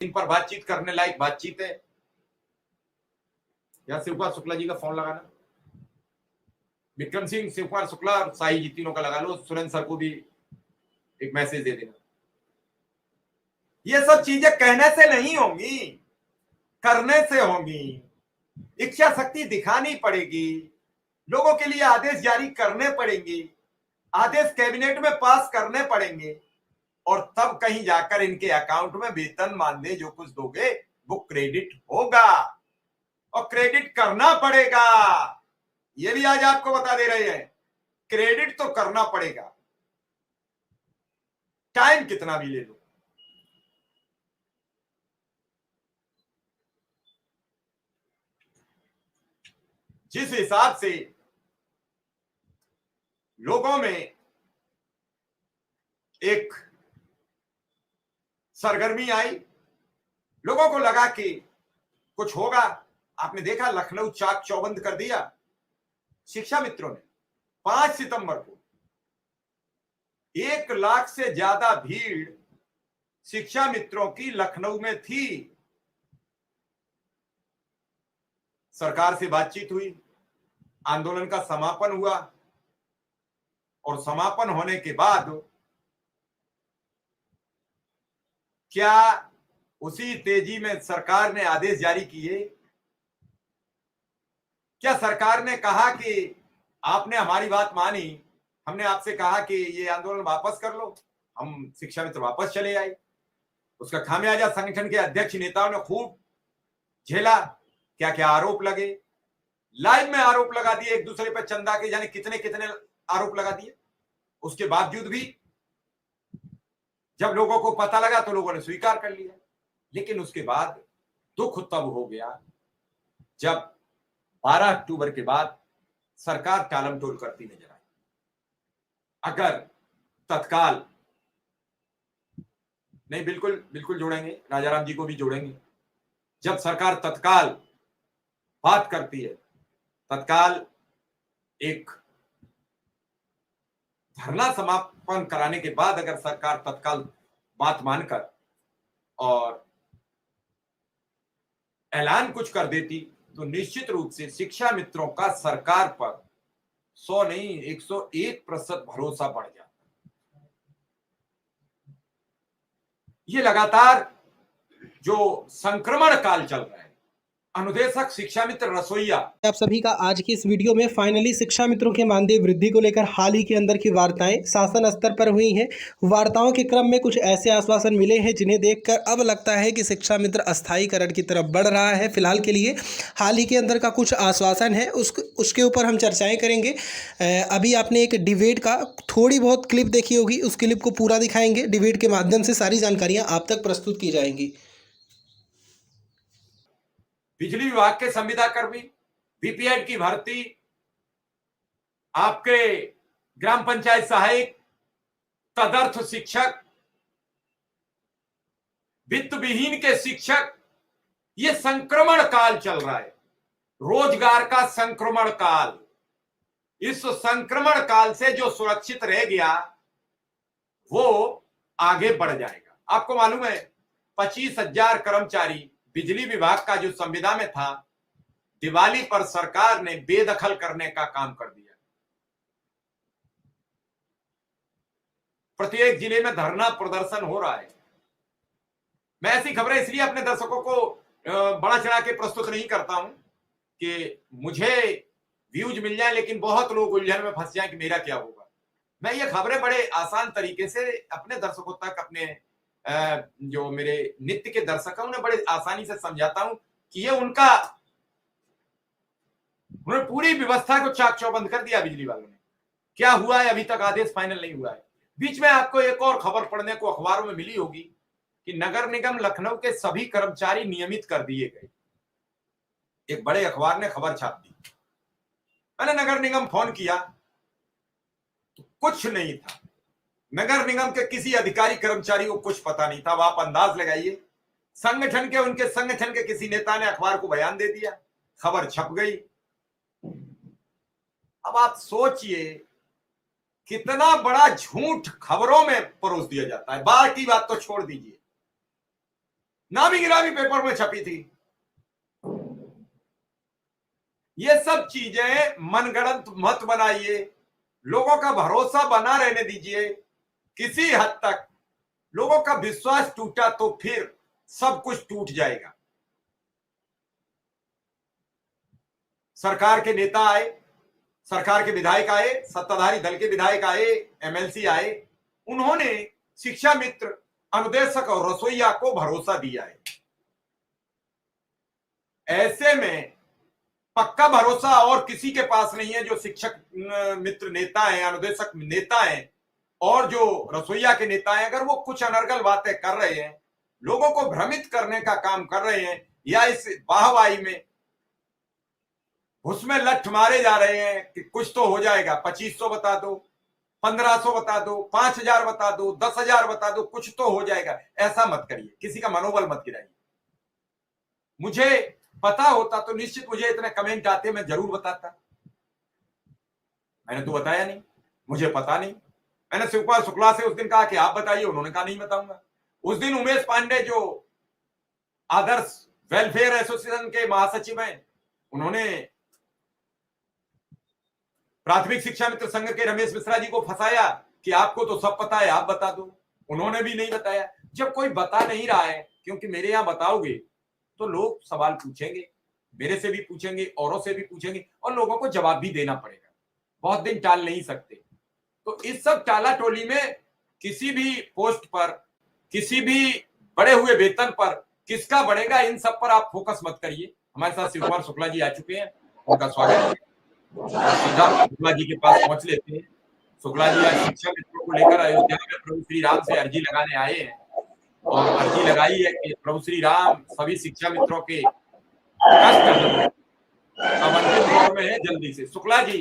इन पर बातचीत करने लायक बातचीत है। या शिवकुमार शुक्ला जी का फोन लगाना, विक्रम सिंह, शिवकुमार शुक्ला और साई जी तीनों का लगा लो, सुरेंद्र सर को भी एक मैसेज दे देना। ये सब चीजें कहने से नहीं होंगी, करने से होंगी। इच्छा शक्ति दिखानी पड़ेगी, लोगों के लिए आदेश जारी करने पड़ेंगे, आदेश कैबिनेट में पास करने पड़ेंगे, और तब कहीं जाकर इनके अकाउंट में वेतन मानदेय जो कुछ दोगे वो क्रेडिट होगा, और क्रेडिट करना पड़ेगा। ये भी आज आपको बता दे रहे हैं, क्रेडिट तो करना पड़ेगा, टाइम कितना भी ले लो। जिस हिसाब से लोगों में एक सरगर्मी आई, लोगों को लगा कि कुछ होगा। आपने देखा लखनऊ चाक चौबंद कर दिया शिक्षा मित्रों ने। 5 सितंबर को 1 लाख से ज्यादा भीड़ शिक्षा मित्रों की लखनऊ में थी। सरकार से बातचीत हुई, आंदोलन का समापन हुआ, और समापन होने के बाद क्या उसी तेजी में सरकार ने आदेश जारी किए? क्या सरकार ने कहा कि आपने हमारी बात मानी, हमने आपसे कहा कि ये आंदोलन वापस कर लो, हम शिक्षा मित्र वापस चले आए? उसका खामियाजा संगठन के अध्यक्ष नेताओं ने खूब झेला। क्या क्या आरोप लगे, लाइव में आरोप लगा दिए एक दूसरे पर, चंदा के जाने कितने कितने आरोप लगा दिए। उसके बावजूद भी जब लोगों को पता लगा तो लोगों ने स्वीकार कर लिया। लेकिन उसके बाद दुख तब हो गया जब 12 अक्टूबर के बाद सरकार टालमटोल करती नजर आई। अगर तत्काल नहीं, बिल्कुल बिल्कुल जोड़ेंगे, राजाराम जी को भी जोड़ेंगे। जब सरकार तत्काल बात करती है, तत्काल एक धरना समापन कराने के बाद अगर सरकार तत्काल बात मानकर और ऐलान कुछ कर देती तो निश्चित रूप से शिक्षा मित्रों का सरकार पर 100 नहीं 101% भरोसा बढ़ जाता। ये लगातार जो संक्रमण काल चल रहा है, अनुदेशक शिक्षा मित्र रसोईया, आप सभी का आज की इस वीडियो में फाइनली शिक्षा मित्रों के मानदेय वृद्धि को लेकर हाल ही के अंदर की वार्ताएं शासन स्तर पर हुई हैं। वार्ताओं के क्रम में कुछ ऐसे आश्वासन मिले हैं जिन्हें देखकर अब लगता है कि शिक्षा मित्र अस्थायीकरण की तरफ बढ़ रहा है। फिलहाल के लिए हाल ही के अंदर का कुछ आश्वासन है, उसके ऊपर हम चर्चाएँ करेंगे। अभी आपने एक डिबेट का थोड़ी बहुत क्लिप देखी होगी, उस क्लिप को पूरा दिखाएंगे। डिबेट के माध्यम से सारी जानकारियाँ आप तक प्रस्तुत की जाएंगी। बिजली विभाग के संविदा कर्मी, बीपीएड की भर्ती, आपके ग्राम पंचायत सहायक, तदर्थ शिक्षक, वित्त विहीन के शिक्षक, ये संक्रमण काल चल रहा है, रोजगार का संक्रमण काल। इस संक्रमण काल से जो सुरक्षित रह गया वो आगे बढ़ जाएगा। आपको मालूम है 25,000 कर्मचारी बिजली विभाग का जो संविदा में था, दिवाली पर सरकार ने बेदखल करने का काम कर दिया। प्रत्येक जिले में धरना प्रदर्शन हो रहा है। मैं ऐसी खबरें इसलिए अपने दर्शकों को बड़ा चढ़ा के प्रस्तुत नहीं करता हूं कि मुझे व्यूज मिल जाए, लेकिन बहुत लोग उलझन में फंस जाए कि मेरा क्या होगा। मैं ये खबरें बड़े आसान तरीके से अपने दर्शकों तक, अपने जो मेरे नित्य के दर्शक हैं उन्हें बड़े आसानी से समझाता हूं कि ये उन्होंने पूरी व्यवस्था को चाक चौबंद कर दिया बिजली वालों ने। क्या हुआ है, अभी तक आदेश फाइनल नहीं हुआ है। बीच में आपको एक और खबर पढ़ने को अखबारों में मिली होगी कि नगर निगम लखनऊ के सभी कर्मचारी नियमित कर दिए गए। एक बड़े अखबार ने खबर छाप दी। मैंने नगर निगम फोन किया तो कुछ नहीं था, नगर निगम के किसी अधिकारी कर्मचारी को कुछ पता नहीं था। अब आप अंदाज लगाइए, उनके संगठन के किसी नेता ने अखबार को बयान दे दिया, खबर छप गई। अब आप सोचिए कितना बड़ा झूठ खबरों में परोस दिया जाता है। बाहर की बात तो छोड़ दीजिए, नामी गिरामी पेपर में छपी थी। ये सब चीजें मनगढ़ंत मत बनाइए, लोगों का भरोसा बना रहने दीजिए। किसी हद तक लोगों का विश्वास टूटा तो फिर सब कुछ टूट जाएगा। सरकार के नेता आए, सरकार के विधायक आए, सत्ताधारी दल के विधायक आए, एमएलसी आए, उन्होंने शिक्षा मित्र, अनुदेशक और रसोईया को भरोसा दिया है। ऐसे में पक्का भरोसा और किसी के पास नहीं है। जो शिक्षक मित्र नेता हैं, अनुदेशक नेता हैं और जो रसोईया के नेता हैं, अगर वो कुछ अनर्गल बातें कर रहे हैं, लोगों को भ्रमित करने का काम कर रहे हैं, या इस वाहवाही में उसमें लठ मारे जा रहे हैं कि कुछ तो हो जाएगा, 2500 बता दो, 1500 बता दो, 5000 बता दो, 10,000 बता दो, कुछ तो हो जाएगा, ऐसा मत करिए, किसी का मनोबल मत गिराइए। मुझे पता होता तो निश्चित मुझे इतने कमेंट आते, मैं जरूर बताता। मैंने तो बताया नहीं, मुझे पता नहीं। मैंने शिवकुमार शुक्ला से उस दिन कहा कि आप बताइए, उन्होंने कहा नहीं बताऊंगा। उस दिन उमेश पांडे जो आदर्श वेलफेयर एसोसिएशन के महासचिव हैं, उन्होंने प्राथमिक शिक्षा मित्र संघ के रमेश मिश्रा जी को फंसाया कि आपको तो सब पता है, आप बता दो। उन्होंने भी नहीं बताया। जब कोई बता नहीं रहा है, क्योंकि मेरे यहां बताओगे तो लोग सवाल पूछेंगे, मेरे से भी पूछेंगे, औरों से भी पूछेंगे, और लोगों को जवाब भी देना पड़ेगा। बहुत दिन टाल नहीं सकते। तो इस सब टाला टोली में किसी भी पोस्ट पर, किसी भी बड़े हुए वेतन पर किसका बढ़ेगा, इन सब पर आप फोकस मत करिए। हमारे साथ शिवकुमार शुक्ला जी आ चुके हैं, उनका स्वागत है। सीधा शुक्ला जी के पास पहुंच लेते हैं। शुक्ला जी आज शिक्षा मित्रों को लेकर अयोध्या में प्रभु श्री राम से अर्जी लगाने आए हैं, और अर्जी लगाई है कि प्रभु श्री राम सभी शिक्षा मित्रों के कष्ट अब अंतिम दौर में है, जल्दी से। शुक्ला जी